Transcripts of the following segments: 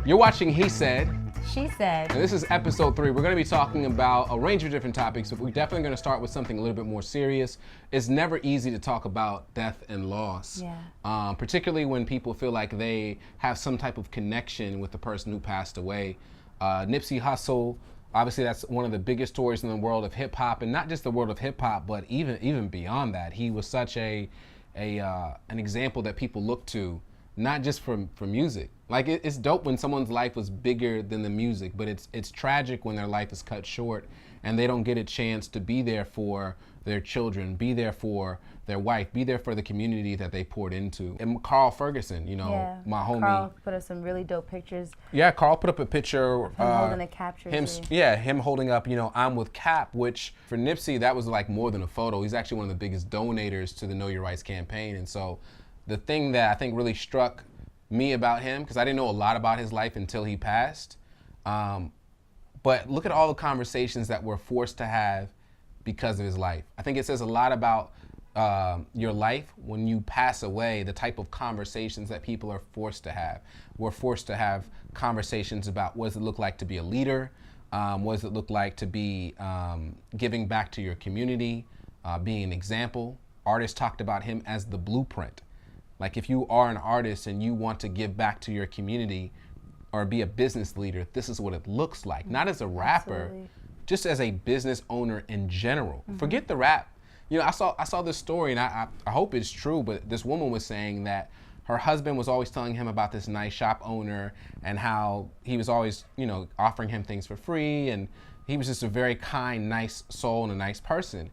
You're watching He Said. She Said. And this is episode 3. We're going to be talking about a range of different topics, but we're definitely going to start with something a little bit more serious. It's never easy to talk about death and loss, particularly when people feel like they have some type of connection with the person who passed away. Nipsey Hussle, obviously that's one of the biggest stories in the world of hip hop, and not just the world of hip hop, but even beyond that. He was such an example that people look to, not just for music. Like it's dope when someone's life was bigger than the music, but it's tragic when their life is cut short and they don't get a chance to be there for their children, be there for their wife, be there for the community that they poured into. And Carl Ferguson, my homie. Carl put up some really dope pictures. Yeah, Carl put up a picture. Him holding a Cap jersey. Him holding up, I'm with Cap, which for Nipsey, that was like more than a photo. He's actually one of the biggest donators to the Know Your Rights campaign. And so the thing that I think really struck me about him, because I didn't know a lot about his life until he passed, but look at all the conversations that we're forced to have because of his life. I think it says a lot about your life when you pass away, the type of conversations that people are forced to have. We're forced to have conversations about what does it look like to be a leader, what does it look like to be giving back to your community, being an example. Artists talked about him as the blueprint. Like if you are an artist and you want to give back to your community or be a business leader, this is what it looks like. Not as a rapper, Absolutely. Just as a business owner in general. Forget the rap. I saw this story, and I hope it's true, but this woman was saying that her husband was always telling him about this nice shop owner and how he was always, offering him things for free, and he was just a very kind, nice soul and a nice person.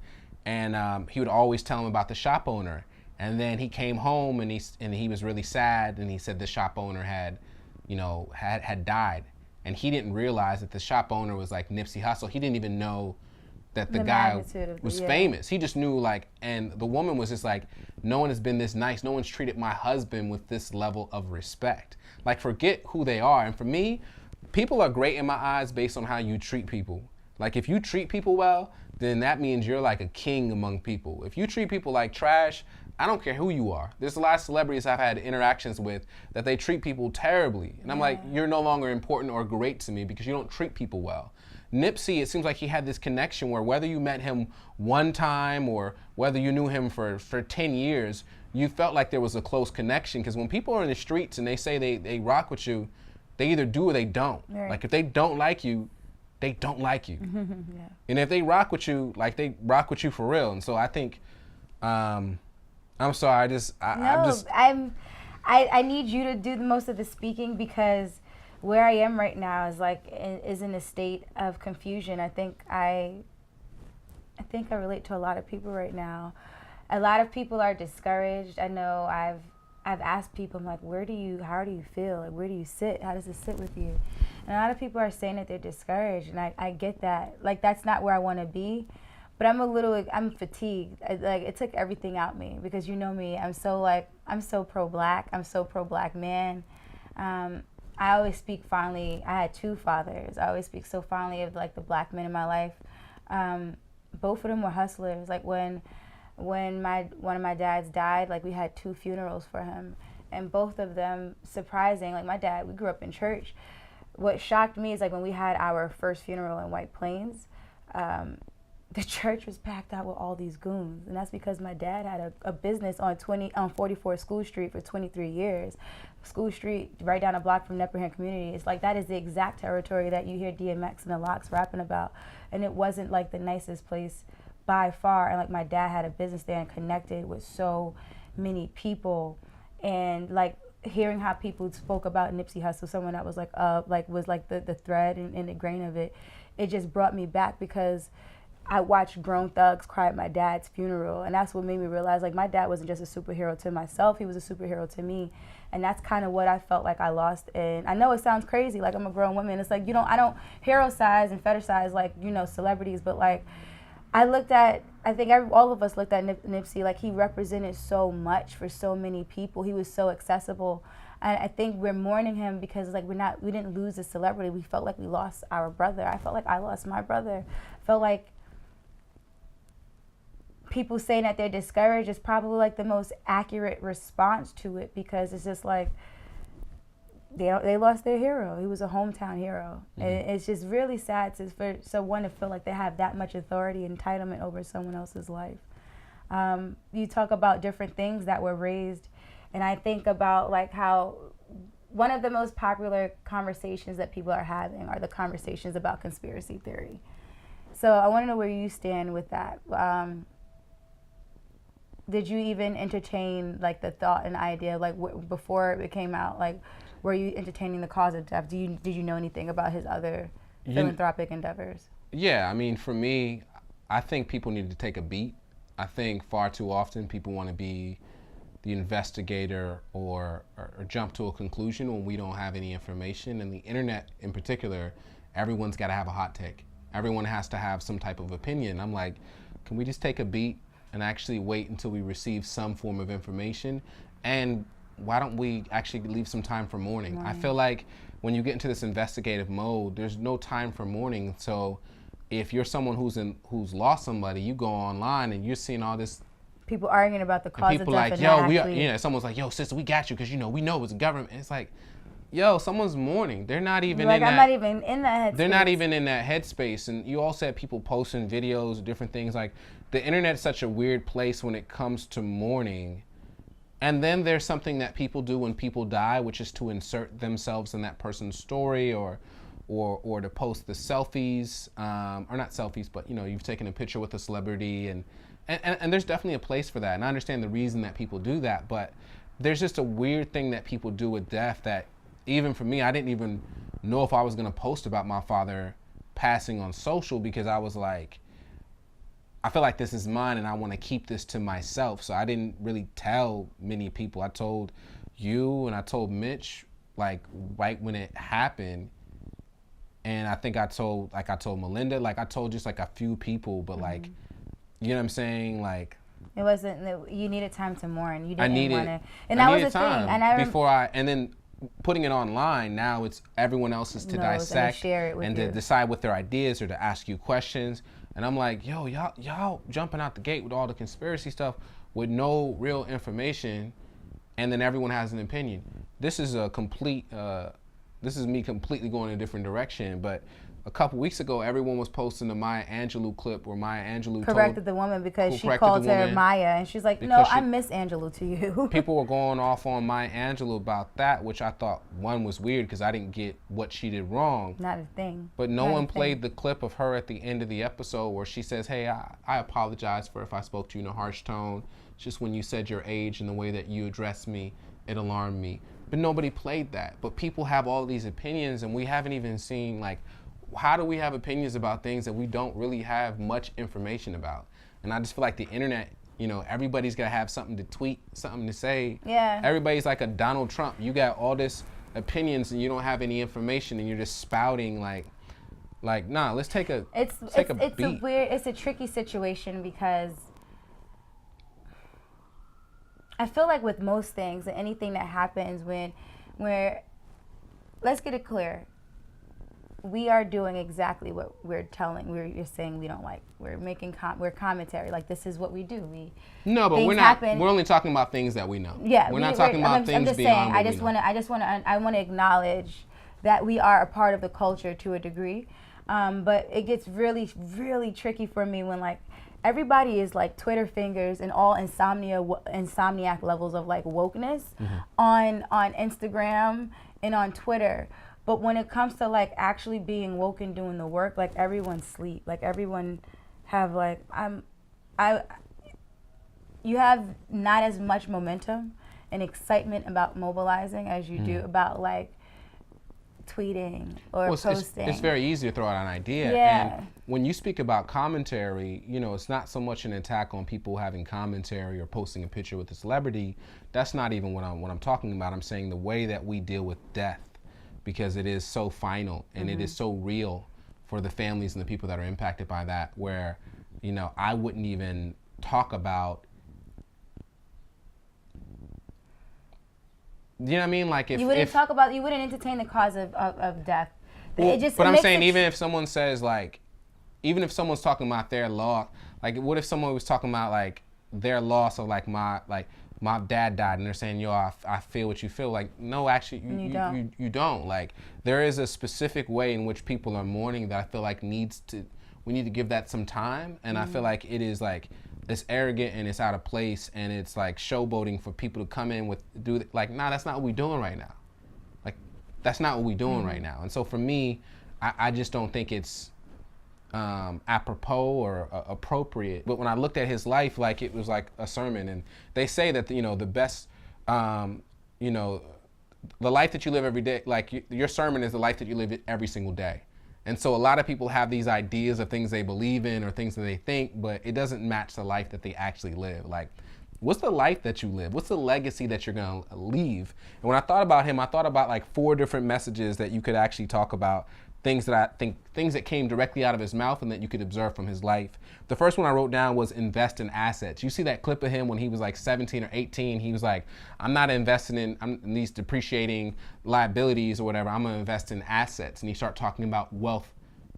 And he would always tell him about the shop owner. And then he came home and he was really sad, and he said the shop owner had died, and he didn't realize that the shop owner was like Nipsey Hussle. He didn't even know that the guy was famous. He just knew and the woman was just like, no one has been this nice. No one's treated my husband with this level of respect. Like, forget who they are. And for me, people are great in my eyes based on how you treat people. Like, if you treat people well, then that means you're like a king among people. If you treat people like trash, I don't care who you are. There's a lot of celebrities I've had interactions with that they treat people terribly. And I'm like, you're no longer important or great to me because you don't treat people well. Nipsey, it seems like he had this connection where whether you met him one time or whether you knew him for 10 years, you felt like there was a close connection, because when people are in the streets and they say they rock with you, they either do or they don't. Right. Like if they don't like you, they don't like you. And if they rock with you, like they rock with you for real. And so I think, I'm sorry, I need you to do the most of the speaking, because where I am right now is in a state of confusion. I think I relate to a lot of people right now. A lot of people are discouraged. I know I've asked people, I'm like, how do you feel? Like, where do you sit? How does it sit with you? And a lot of people are saying that they're discouraged, and I get that. Like, that's not where I want to be. But I'm fatigued. It took everything out me, because you know me, I'm so pro-black. I'm so pro-black man. I always speak fondly. I had 2 fathers. I always speak so fondly of the black men in my life. Both of them were hustlers. Like when one of my dads died, we had 2 funerals for him, and both of them surprising. Like my dad, we grew up in church. What shocked me is when we had our first funeral in White Plains, the church was packed out with all these goons, and that's because my dad had a business on 44 School Street for 23 years. School Street, right down the block from Nepperhan Community. It's that is the exact territory that you hear DMX and the Locks rapping about, and it wasn't the nicest place by far. And my dad had a business there and connected with so many people, and hearing how people spoke about Nipsey Hussle, someone that was the thread and the grain of it, it just brought me back, because I watched grown thugs cry at my dad's funeral, and that's what made me realize my dad wasn't just a superhero to myself, he was a superhero to me. And that's kind of what I felt like I lost. And I know it sounds crazy, I'm a grown woman. It's I don't hero size and fetishize celebrities, but I think all of us looked at Nipsey, he represented so much for so many people. He was so accessible. And I think we're mourning him because we didn't lose a celebrity. We felt like we lost our brother. I felt like I lost my brother. I felt like people saying that they're discouraged is probably the most accurate response to it, because it's just they lost their hero. He was a hometown hero. And it's just really sad for someone to feel like they have that much authority and entitlement over someone else's life. You talk about different things that were raised, and I think about like how one of the most popular conversations that people are having are the conversations about conspiracy theory. So I want to know where you stand with that. Did you even entertain like the thought and idea like before it came out? Like, were you entertaining the cause of death? Did you know anything about his other philanthropic endeavors? Yeah, I mean, for me, I think people need to take a beat. I think far too often people want to be the investigator or jump to a conclusion when we don't have any information. And the internet in particular, everyone's got to have a hot take. Everyone has to have some type of opinion. I'm like, can we just take a beat and actually wait until we receive some form of information? And why don't we actually leave some time for mourning? I feel like when you get into this investigative mode, there's no time for mourning. So if you're someone who's lost somebody, you go online and you're seeing all this people arguing about the cause of death. People like, yo, we are, someone's like, yo, sister, we got you because we know it's government. And it's like, yo, someone's mourning. They're not even like, I'm not even in that headspace. They're not even in that headspace. And you also have people posting videos, different things. Like, the internet's such a weird place when it comes to mourning. And then there's something that people do when people die, which is to insert themselves in that person's story or to post the selfies, or not selfies, but you've taken a picture with a celebrity, and there's definitely a place for that. And I understand the reason that people do that, but there's just a weird thing that people do with death that even for me, I didn't even know if I was gonna post about my father passing on social, because I was like, I feel like this is mine and I want to keep this to myself. So I didn't really tell many people. I told you and I told Mitch like right when it happened. And I think I told Melinda, like I told just like a few people, but like, you know what I'm saying? Like, it wasn't, you needed time to mourn. You didn't want to. And that was the thing. And then putting it online, now it's everyone else's to dissect and to decide what their ideas or to ask you questions. And I'm like, yo, y'all jumping out the gate with all the conspiracy stuff with no real information, and then everyone has an opinion. This is a complete, this is me completely going in a different direction. But a couple weeks ago, everyone was posting the Maya Angelou clip where Maya Angelou corrected the woman because she called her Maya, and she's like, no, I miss Angelou to you. People were going off on Maya Angelou about that, which I thought, one, was weird because I didn't get what she did wrong. Not a thing. But no one played the clip of her at the end of the episode where she says, hey, I apologize for if I spoke to you in a harsh tone. It's just when you said your age and the way that you addressed me, it alarmed me. But nobody played that. But people have all these opinions, and we haven't even seen, like, how do we have opinions about things that we don't really have much information about? And I just feel like the internet, everybody's got to have something to tweet, something to say. Yeah. Everybody's like a Donald Trump. You got all this opinions and you don't have any information, and you're just spouting like nah, let's take a beat. It's a tricky situation because I feel like with most things, anything that happens where let's get it clear. We are doing exactly what you're saying we don't like. We're making we're commentary. Like, this is what we do. But we're not. We're only talking about things that we know. Yeah, we're not talking about things beyond what we know. I want to acknowledge that we are a part of the culture to a degree, but it gets really, really tricky for me when like everybody is like Twitter fingers and all insomniac levels of like wokeness on Instagram and on Twitter. But when it comes to like actually being woke and doing the work, like everyone's asleep. Like everyone have like you have not as much momentum and excitement about mobilizing as you do about like tweeting or posting. It's very easy to throw out an idea. Yeah. And when you speak about commentary, it's not so much an attack on people having commentary or posting a picture with a celebrity. That's not even what I'm talking about. I'm saying the way that we deal with death, because it is so final and it is so real for the families and the people that are impacted by that, where, I wouldn't even talk about, you know what I mean? Like if you wouldn't entertain the cause of death. Well, but I'm saying even if someone says like, even if someone's talking about their loss, like what if someone was talking about like their loss of like my dad died, and they're saying, yo, I feel what you feel. Like, no, actually, you don't. Like, there is a specific way in which people are mourning that I feel like we need to give that some time. And I feel like it is like, it's arrogant and it's out of place, and it's like showboating for people to come in like, nah, that's not what we're doing right now. Like, that's not what we're doing right now. And so for me, I just don't think it's apropos or appropriate. But when I looked at his life, like, it was like a sermon. And they say that, you know, the best, you know, the life that you live every day, like your sermon is the life that you live every single day. And so a lot of people have these ideas of things they believe in or things that they think, but it doesn't match the life that they actually live. Like, what's the life that you live? What's the legacy that you're gonna leave? And when I thought about him, I thought about like 4 different messages that you could actually talk about, things that came directly out of his mouth and that you could observe from his life. The first one I wrote down was invest in assets. You see that clip of him when he was like 17 or 18, he was like, I'm not investing in these depreciating liabilities or whatever, I'm gonna invest in assets. And he started talking about wealth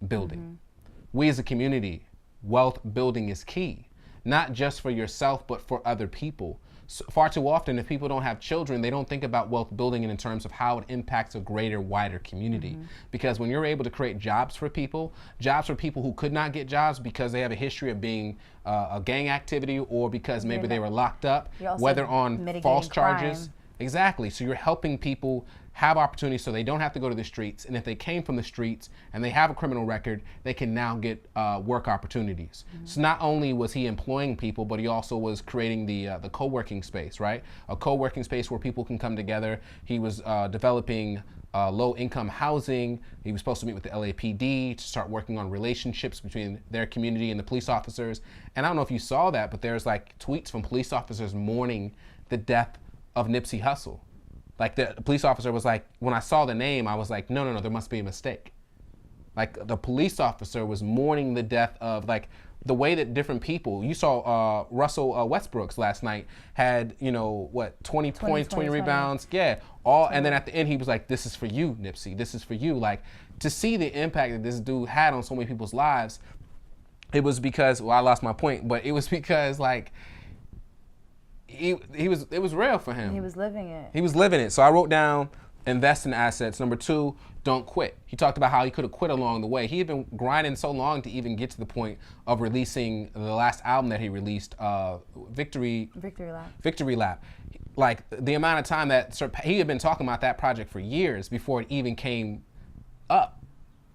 building. We as a community, wealth building is key, not just for yourself, but for other people. So far too often, if people don't have children, they don't think about wealth building in terms of how it impacts a greater, wider community. Because when you're able to create jobs for people who could not get jobs because they have a history of being a gang activity, or because maybe they were locked up, whether on false charges. Crime. Exactly. So you're helping people have opportunities so they don't have to go to the streets. And if they came from the streets and they have a criminal record, they can now get work opportunities. So not only was he employing people, but he also was creating the co-working space, right? A co-working space where people can come together. He was developing low-income housing. He was supposed to meet with the LAPD to start working on relationships between their community and the police officers. And I don't know if you saw that, but there's like tweets from police officers mourning the death of Nipsey Hussle. Like, the police officer was like, when I saw the name, I was like, no, there must be a mistake. Like, the police officer was mourning the death of, like, the way that different people, you saw Russell Westbrooks last night had, you know, what, 20 points, 20 rebounds. Yeah, and then at the end he was like, this is for you, Nipsey, this is for you. Like, to see the impact that this dude had on so many people's lives, it was because, well, I lost my point, but it was because, like, it was real for him. He was living it. He was living it. So I wrote down invest in assets. Number 2, don't quit. He talked about how he could have quit along the way. He had been grinding so long to even get to the point of releasing the last album that he released, Victory Lap. Like, the amount of time that he had been talking about that project for years before it even came up.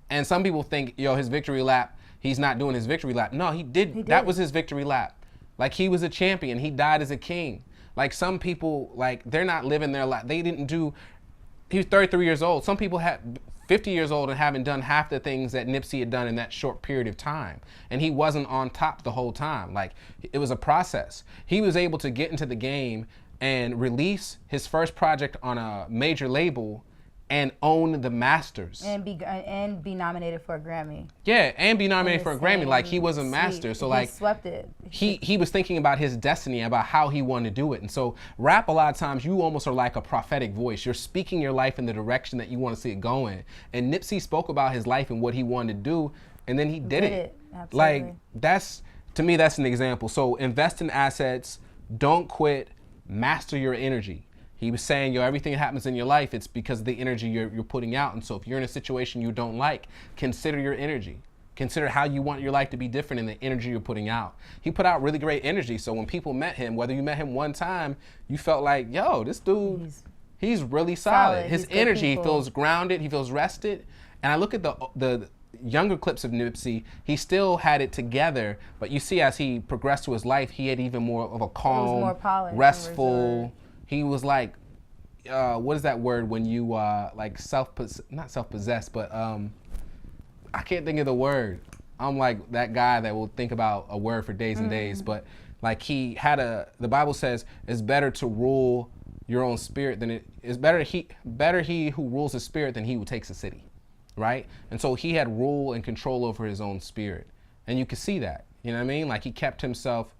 And some people think, yo, his Victory Lap, he's not doing his Victory Lap. No, he did. That was his Victory Lap. Like, he was a champion. He died as a king. Like, some people, like, they're not living their life. He was 33 years old. Some people had 50 years old and haven't done half the things that Nipsey had done in that short period of time. And he wasn't on top the whole time. Like, it was a process. He was able to get into the game and release his first project on a major label and own the masters. And be nominated for a Grammy. Yeah, and be nominated for a Grammy. Like, he was a master. So, like, he swept it. He was thinking about his destiny, about how he wanted to do it. And so rap, a lot of times, you almost are like a prophetic voice. You're speaking your life in the direction that you want to see it going. And Nipsey spoke about his life and what he wanted to do, and then he did it. Absolutely. Like, to me, that's an example. So invest in assets, don't quit, master your energy. He was saying, yo, everything that happens in your life, it's because of the energy you're putting out. And so if you're in a situation you don't like, consider your energy. Consider how you want your life to be different in the energy you're putting out. He put out really great energy. So when people met him, whether you met him one time, you felt like, yo, this dude, he's really solid. His energy, he feels grounded, he feels rested. And I look at the younger clips of Nipsey, he still had it together, but you see as he progressed to his life, he had even more of a calm, more polished, restful. He was like, what is that word when you like not self-possessed, but I can't think of the word. I'm like that guy that will think about a word for days and days, but like he had the Bible says it's better to rule your own spirit than it is better he who rules his spirit than he who takes a city, right? And so he had rule and control over his own spirit, and you could see that, you know what I mean? Like, he kept himself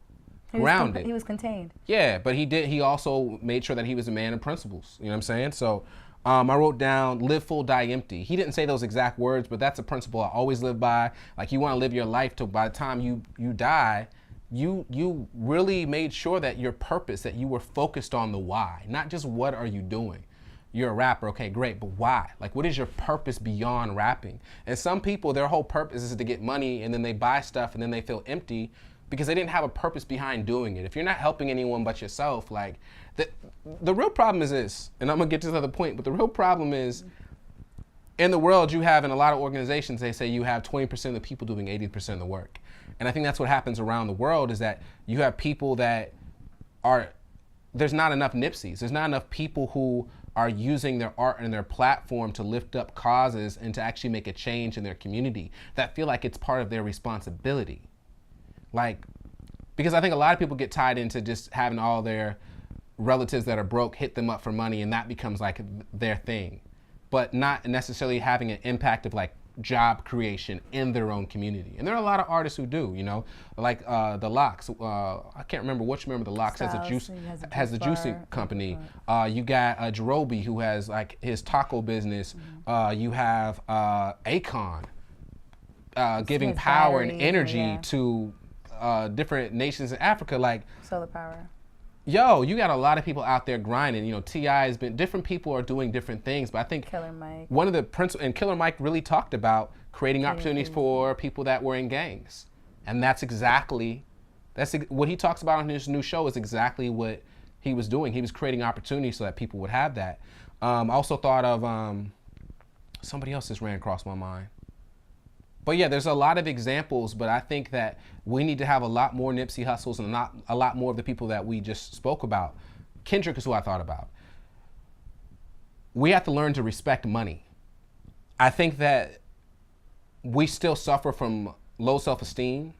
grounded. He was contained. Yeah, but he also made sure that he was a man of principles. You know what I'm saying? So I wrote down live full, die empty. He didn't say those exact words, but that's a principle I always live by. Like, you want to live your life till by the time you die, you really made sure that your purpose, that you were focused on the why, not just what are you doing. You're a rapper, okay, great, but why? Like, what is your purpose beyond rapping? And some people, their whole purpose is to get money, and then they buy stuff, and then they feel empty because they didn't have a purpose behind doing it. If you're not helping anyone but yourself, like, the real problem is this, and I'm gonna get to this other point, but the real problem is, in the world, you have, in a lot of organizations, they say you have 20% of the people doing 80% of the work. And I think that's what happens around the world, is that you have people that there's not enough Nipseys. There's not enough people who are using their art and their platform to lift up causes and to actually make a change in their community, that feel like it's part of their responsibility. Like, because I think a lot of people get tied into just having all their relatives that are broke hit them up for money, and that becomes like their thing, but not necessarily having an impact of like job creation in their own community. And there are a lot of artists who do, you know, like the Locks. I can't remember which member of the Locks has a juicing company. You got Jerobi, who has like his taco business. You have Akon giving power and energy to different nations in Africa, like solar power. Yo, you got a lot of people out there grinding. You know, T.I. has been, different people are doing different things, but I think Killer Mike. One of the principles, and Killer Mike really talked about creating opportunities for people that were in gangs. And that's what he talks about on his new show, is exactly what he was doing. He was creating opportunities so that people would have that. I also thought of somebody else just ran across my mind. But yeah, there's a lot of examples, but I think that we need to have a lot more Nipsey Hussles and not a lot more of the people that we just spoke about. Kendrick is who I thought about. We have to learn to respect money. I think that we still suffer from low self-esteem,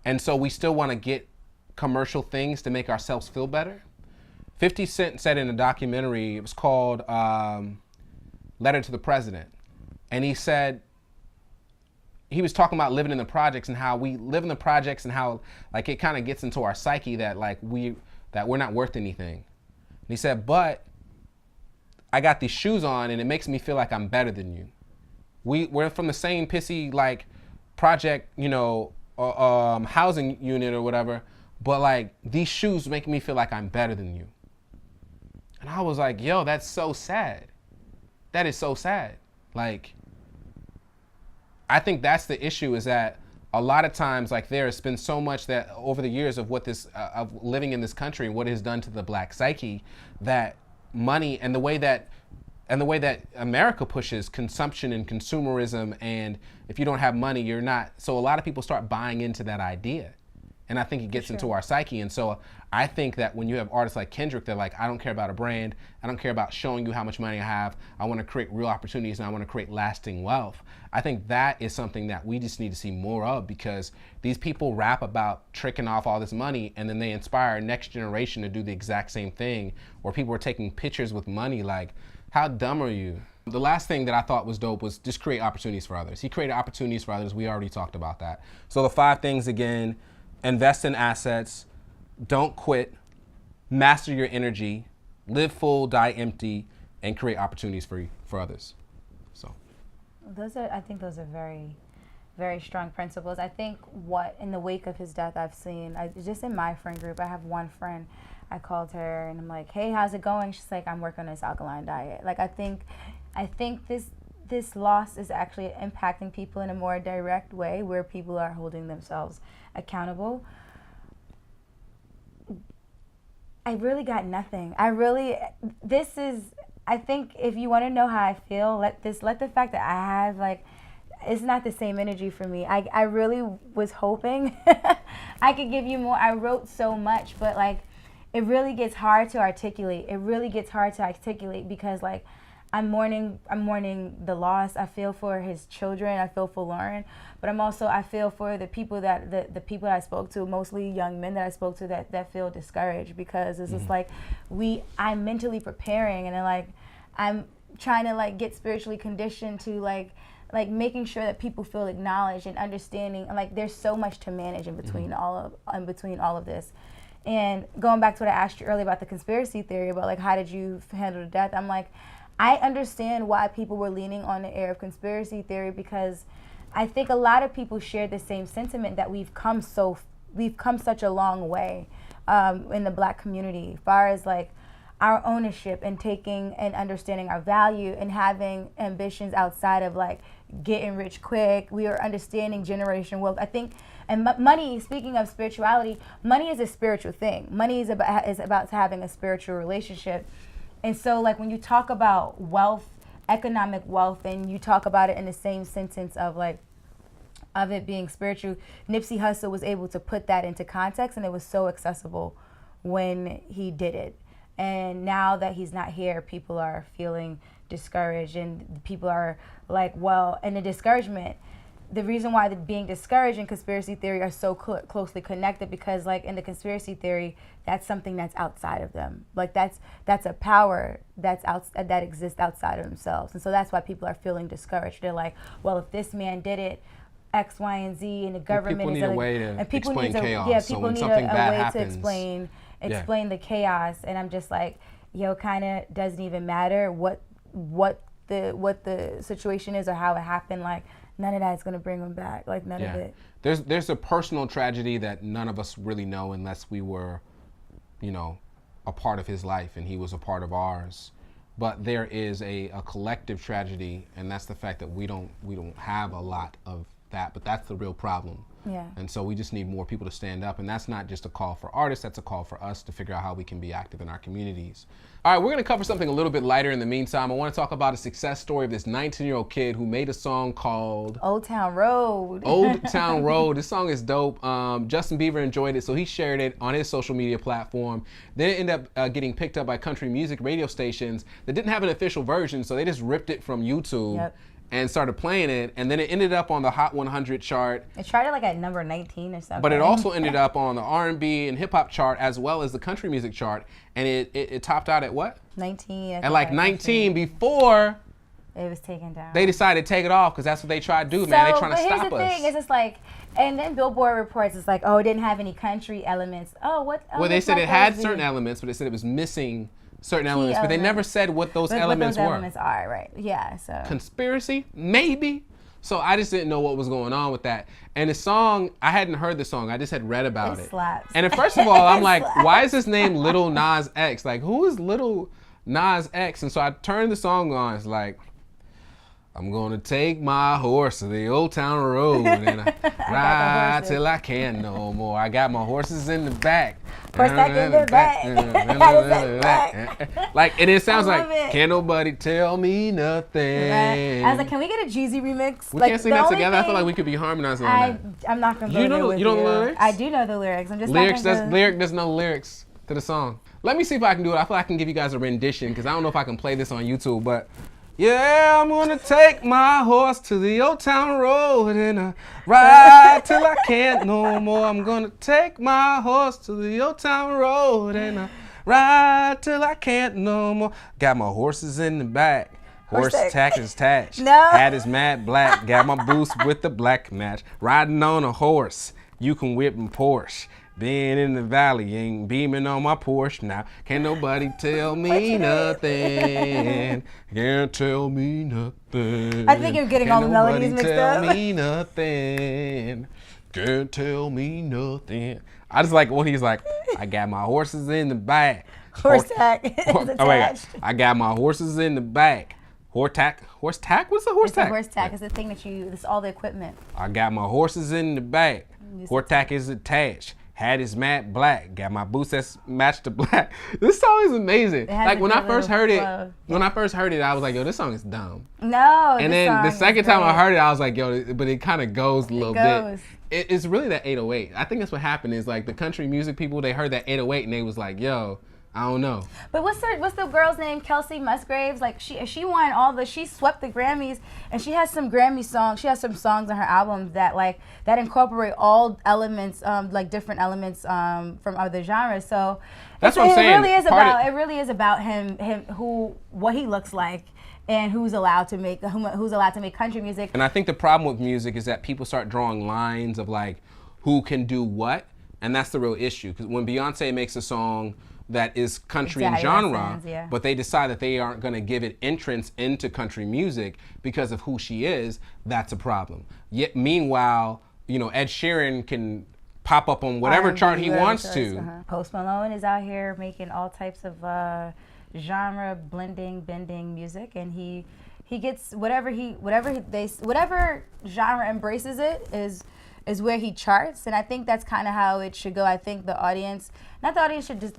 and so we still want to get commercial things to make ourselves feel better. 50 Cent said in a documentary, it was called Letter to the President, and he said, he was talking about living in the projects and how we live in the projects and how like it kind of gets into our psyche that like we're not worth anything. And he said, but I got these shoes on and it makes me feel like I'm better than you. We're from the same pissy like project, you know, housing unit or whatever, but like these shoes make me feel like I'm better than you. And I was like, yo, that's so sad. That is so sad. Like, I think that's the issue, is that a lot of times, like, there has been so much that over the years of what this, of living in this country and what it has done to the black psyche, that money and the way that America pushes consumption and consumerism, and if you don't have money, you're not. So a lot of people start buying into that idea. And I think it gets into our psyche. And so I think that when you have artists like Kendrick, they're like, I don't care about a brand. I don't care about showing you how much money I have. I want to create real opportunities and I want to create lasting wealth. I think that is something that we just need to see more of, because these people rap about tricking off all this money and then they inspire next generation to do the exact same thing, or people are taking pictures with money. Like, how dumb are you? The last thing that I thought was dope was just create opportunities for others. He created opportunities for others. We already talked about that. So the 5 things again: invest in assets, don't quit, master your energy, live full, die empty, and create opportunities for others. So I think those are very, very strong principles. I think what in the wake of his death I've seen, just in my friend group, I have one friend, I called her and I'm like, hey, how's it going? She's like, I'm working on this alkaline diet. Like, I think this loss is actually impacting people in a more direct way, where people are holding themselves accountable. I really got nothing. I think if you want to know how I feel, let the fact that I have, like, it's not the same energy for me. I really was hoping I could give you more. I wrote so much, but like, it really gets hard to articulate. Because like, I'm mourning the loss. I feel for his children. I feel for Lauren, but I feel for the people that the people that I spoke to, mostly young men that I spoke to that feel discouraged, because it's just like I'm mentally preparing, and then like I'm trying to like get spiritually conditioned to like making sure that people feel acknowledged and understanding, and like there's so much to manage in between all of this. And going back to what I asked you earlier about the conspiracy theory, about like how did you handle the death, I'm like, I understand why people were leaning on the air of conspiracy theory, because I think a lot of people share the same sentiment that we've come such a long way in the Black community, as far as like our ownership and taking and understanding our value and having ambitions outside of like getting rich quick. We are understanding generation wealth. I think, and money, speaking of spirituality, money is a spiritual thing. Money is about having a spiritual relationship. And so like when you talk about wealth, economic wealth, and you talk about it in the same sentence of like, of it being spiritual, Nipsey Hussle was able to put that into context, and it was so accessible when he did it. And now that he's not here, people are feeling discouraged, and people are like, well, and the discouragement, the reason why being discouraged and conspiracy theory are so closely connected, because like in the conspiracy theory, that's something that's outside of them. Like that's a power that exists outside of themselves. And so that's why people are feeling discouraged. They're like, well, if this man did it, X, Y, and Z, and the government people is need a way to explain chaos. Yeah, so people when need something a bad way happens, to explain the chaos. And I'm just like, yo, kind of doesn't even matter what the situation is or how it happened. Like none of that is gonna bring them back. Like none of it. There's a personal tragedy that none of us really know unless we were, a part of his life and he was a part of ours. But there is a collective tragedy, and that's the fact that we don't have a lot of that, but that's the real problem. Yeah. And so we just need more people to stand up, and that's not just a call for artists, that's a call for us to figure out how we can be active in our communities. All right, we're gonna cover something a little bit lighter in the meantime. I wanna talk about a success story of this 19-year-old kid who made a song called Old Town Road. Old Town Road. This song is dope. Justin Bieber enjoyed it, so he shared it on his social media platform. Then it ended up getting picked up by country music radio stations that didn't have an official version, so they just ripped it from YouTube. Yep. And started playing it, and then it ended up on the Hot 100 chart. It tried it like at number 19 or something. But it also ended up on the R&B and hip hop chart as well as the country music chart, and it topped out at what? 19. At like 19 before it was taken down. They decided to take it off because that's what they try to do, man. They trying to stop us. But here's the thing: is it's like, and then Billboard reports it's like, oh, it didn't have any country elements. Oh, what? Well, they said it had certain elements, but they said it was missing certain elements, but they never said what those elements were. What those elements are, right? Yeah. So conspiracy, maybe. So I just didn't know what was going on with that. And the song, I hadn't heard the song. I just had read about it. Slaps. And first of all, I'm like, why is his name Lil Nas X? Like, who is Lil Nas X? And so I turned the song on. It's like, I'm gonna take my horse to the old town road and ride till I can't no more. I got my horses in the back. Horseback in the back. Like, and it sounds like, can't nobody tell me nothing. Right. I was like, can we get a Jeezy remix? We can't sing that together. I feel like we could be harmonizing on that. I'm not gonna go you there know, with you know the lyrics? I do know the lyrics. I'm just lyric. There's no lyrics to the song. Let me see if I can do it. I feel like I can give you guys a rendition because I don't know if I can play this on YouTube, but. Yeah, I'm gonna take my horse to the old town road and ride till I can't no more. I'm gonna take my horse to the old town road and ride till I can't no more. Got my horses in the back. Horse tack is attached. No. Hat is matte black. Got my boots with the black match. Riding on a horse. You can whip and Porsche. Being in the valley, ain't beaming on my Porsche now. Can't nobody tell me nothing. Can't tell me nothing. I think you're getting all the melodies mixed up. Can't tell me nothing. Can't tell me nothing. I just like when he's like, I got my horses in the back. Horse tack is attached. I got my horses in the back. Horse tack? What's the horse tack? Horse tack is the thing that it's all the equipment. I got my horses in the back. Horse tack is attached. Hat is matte black. Got my boots that's matched to black. This song is amazing. Like when I first heard it, I was like, yo, this song is dumb. No. And then the second time I heard it, I was like, yo, but it kind of goes a little bit. It's really that 808. I think that's what happened is like the country music people, they heard that 808 and they was like, yo, I don't know. But what's the girl's name? Kelsey Musgraves. Like she won she swept the Grammys, and she has some Grammy songs. She has some songs on her album that incorporate all elements, like different elements from other genres. So that's what I'm saying. It really is about him what he looks like. And who's allowed to make country music. And I think the problem with music is that people start drawing lines of like who can do what, and that's the real issue. Because when Beyonce makes a song that is country in genre, but they decide that they aren't going to give it entrance into country music because of who she is, that's a problem. Yet, meanwhile, you know, Ed Sheeran can pop up on whatever chart he wants to. Post Malone is out here making all types of genre blending, bending music, and he gets whatever genre embraces it is where he charts, and I think that's kind of how it should go. I think the audience should just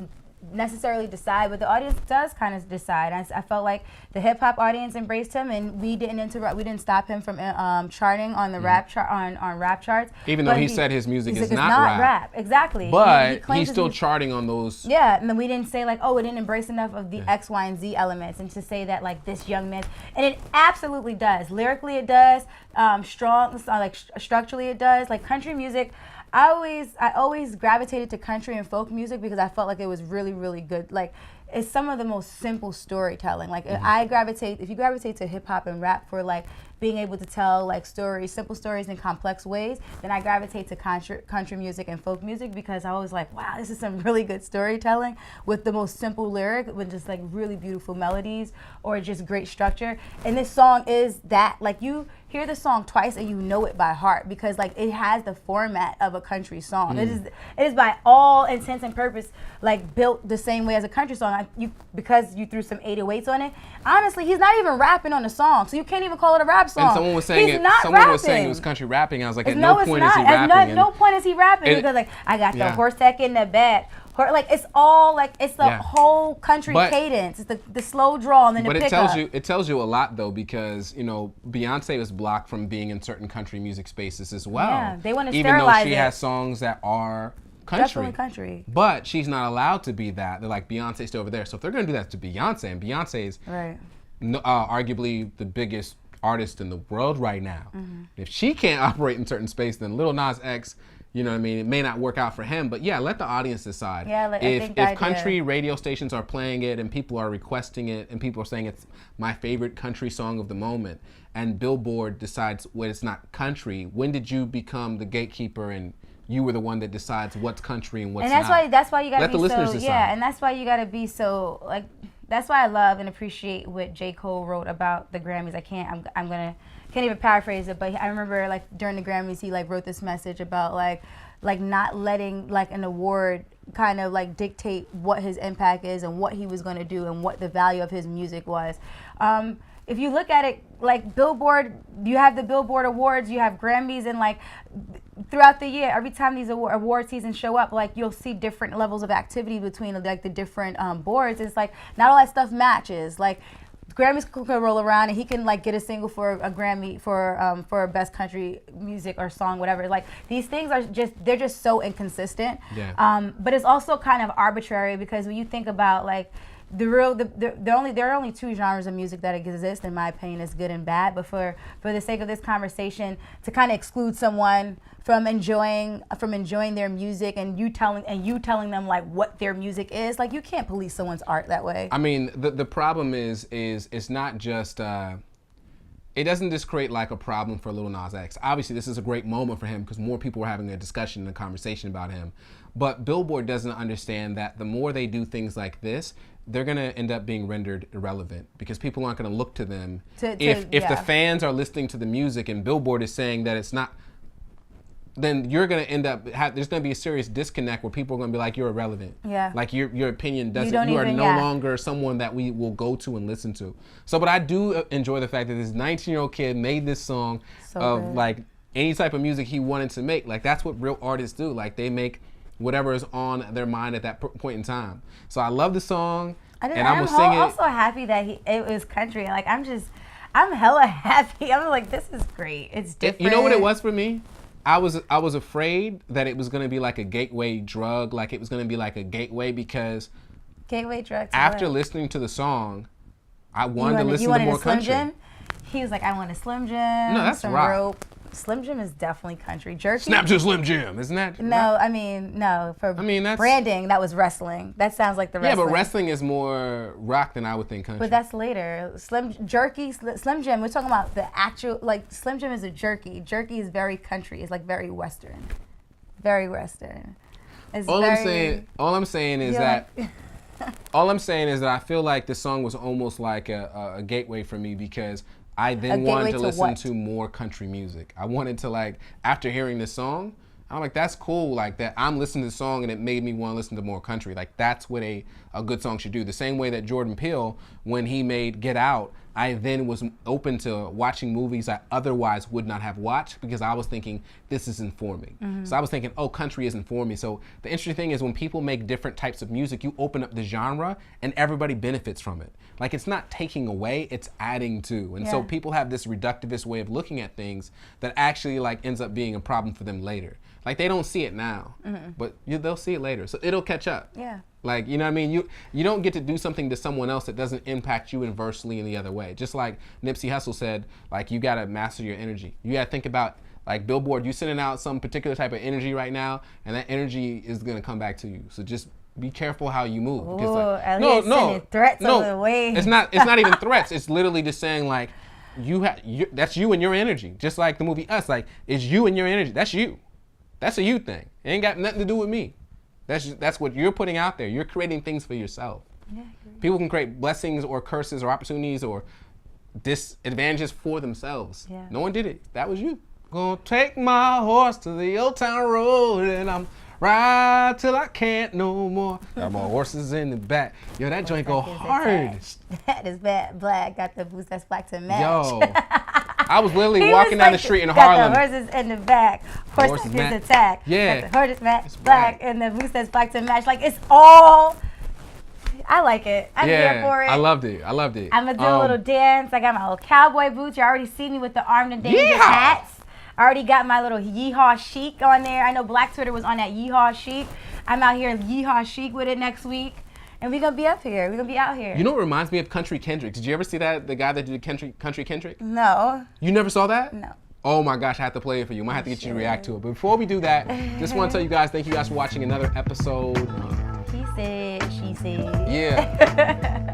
necessarily decide, but the audience does kind of decide. I felt like the hip hop audience embraced him, and we didn't stop him from charting on the rap chart on rap charts. Even though he said his music is not rap. Exactly. But he's still charting on those. Yeah, and then we didn't say like, oh, it didn't embrace enough of the X, Y, and Z elements, and to say that like this young man, and it absolutely does. Lyrically, it does. Structurally, it does. Like country music. I always gravitated to country and folk music because I felt like it was really, really good. Like, it's some of the most simple storytelling. Like, if you gravitate to hip hop and rap for like being able to tell like stories, simple stories in complex ways, then I gravitate to country music and folk music because I was like, wow, this is some really good storytelling with the most simple lyric, with just like really beautiful melodies or just great structure. And this song is that. Like, you hear the song twice and you know it by heart because like it has the format of a country song. It is by all intents and purpose like built the same way as a country song. Because you threw some 808s on it. Honestly, he's not even rapping on the song, so you can't even call it a rap song. And someone was saying was saying it was country rapping. I was like, at no point is he rapping. At no point is he rapping because like I got the horse deck in the back. Like it's all like it's the whole country cadence. It's the slow draw and then the pickup. But it tells you a lot though because you know Beyonce was blocked from being in certain country music spaces as well. Yeah, they want to even sterilize though she has songs that are country. Definitely country. But she's not allowed to be that. They're like Beyonce's still over there. So if they're gonna do that to Beyonce, and Beyonce is arguably the biggest artist in the world right now. If she can't operate in certain space, then Lil Nas X, you know what I mean, it may not work out for him, but yeah, let the audience decide. Yeah, if country radio stations are playing it and people are requesting it and people are saying it's my favorite country song of the moment and Billboard decides when it's not country, when did you become the gatekeeper and you were the one that decides what's country and what's not? And that's why you gotta let the listeners decide. Yeah, and that's why you gotta be so like. That's why I love and appreciate what J. Cole wrote about the Grammys. Can't even paraphrase it, but I remember like during the Grammys he like wrote this message about like not letting like an award kind of like dictate what his impact is and what he was going to do and what the value of his music was. If you look at it like Billboard, you have the Billboard Awards, you have Grammys, and like throughout the year, every time these award seasons show up, like you'll see different levels of activity between like the different boards. It's like not all that stuff matches. Like Grammys can roll around and he can like get a single for a Grammy for best country music or song, whatever. Like these things are they're just so inconsistent. Yeah. But it's also kind of arbitrary because when you think about like there are only two genres of music that exist, in my opinion, is good and bad. But for the sake of this conversation, to kind of exclude someone from enjoying their music and you telling them like what their music is, like you can't police someone's art that way. I mean, the problem is it's not just it doesn't just create like a problem for Lil Nas X. Obviously, this is a great moment for him because more people are having a discussion and a conversation about him. But Billboard doesn't understand that the more they do things like this, they're going to end up being rendered irrelevant because people aren't going to look to them. If the fans are listening to the music and Billboard is saying that it's not, then you're going to end up, there's going to be a serious disconnect where people are going to be like, you're irrelevant. Yeah. Like your opinion doesn't, you are no longer someone that we will go to and listen to. So, but I do enjoy the fact that this 19-year-old kid made this song like any type of music he wanted to make. Like that's what real artists do. Like they make whatever is on their mind at that point in time. So I love the song, and I'm gonna sing it. I'm also happy that it was country. Like I'm hella happy. I'm like, this is great. It's different. You know what it was for me? I was afraid that it was gonna be like a gateway drug, like it was gonna be like a gateway because gateway drug. After listening to the song, I wanted to listen to more country. Slim Jim? He was like, I want a Slim Jim. No, that's some rock. Rope. Slim Jim is definitely country. Jerky. Snap to Slim Jim, isn't that? No, rock? I mean, no. That's branding, that was wrestling. That sounds like the wrestling. Yeah, but wrestling is more rock than I would think country. But that's later. Slim Jim, we're talking about the actual, like, Slim Jim is a jerky. Jerky is very country. It's like very Western. Very Western. It's all I'm saying is that All I'm saying is that I feel like this song was almost like a gateway for me because I then wanted to listen to more country music. I wanted to, like, after hearing this song, I'm like, that's cool, like that I'm listening to the song and it made me want to listen to more country. Like, that's what a good song should do. The same way that Jordan Peele, when he made Get Out, I then was open to watching movies I otherwise would not have watched because I was thinking, this is informing. So I was thinking, oh, country is informing. So the interesting thing is when people make different types of music, you open up the genre and everybody benefits from it. Like, it's not taking away, it's adding to. And so people have this reductivist way of looking at things that actually, like, ends up being a problem for them later. Like, they don't see it now, but they'll see it later. So it'll catch up. Yeah. Like, you know what I mean? You don't get to do something to someone else that doesn't impact you inversely in the other way. Just like Nipsey Hussle said, like, you got to master your energy. You got to think about, like, Billboard, you sending out some particular type of energy right now, and that energy is going to come back to you. So just be careful how you move. Ooh, Like, Elliott's sending threats over the way. It's not even threats. It's literally just saying, like, that's you and your energy. Just like the movie Us, like, it's you and your energy. That's you. That's a you thing. It ain't got nothing to do with me. That's what you're putting out there. You're creating things for yourself. Yeah, people can create blessings or curses or opportunities or disadvantages for themselves. Yeah. No one did it. That was you. Gonna take my horse to the old town road and I'm ride till I can't no more. Got my horses in the back. Yo, that joint go hard. That is bad. Black got the boots that's black to match. Yo. I was literally walking down the street in Harlem. Got the horses in the back. Horses attack. Yeah. Got the horses match black and the boots that's black to match. Like, it's all. I like it. I'm here for it. I loved it. I'm gonna do a little dance. I got my little cowboy boots. You already see me with the armed and dangerous hats. I already got my little yeehaw chic on there. I know Black Twitter was on that yeehaw chic. I'm out here yeehaw chic with it next week. And we're going to be up here. We're going to be out here. You know what reminds me of Country Kendrick? Did you ever see that? The guy that did Country Kendrick? No. You never saw that? No. Oh my gosh, I have to play it for you. I might have to get you to react to it. But before we do that, just want to tell you guys, thank you guys for watching another episode. He said, she said. Yeah.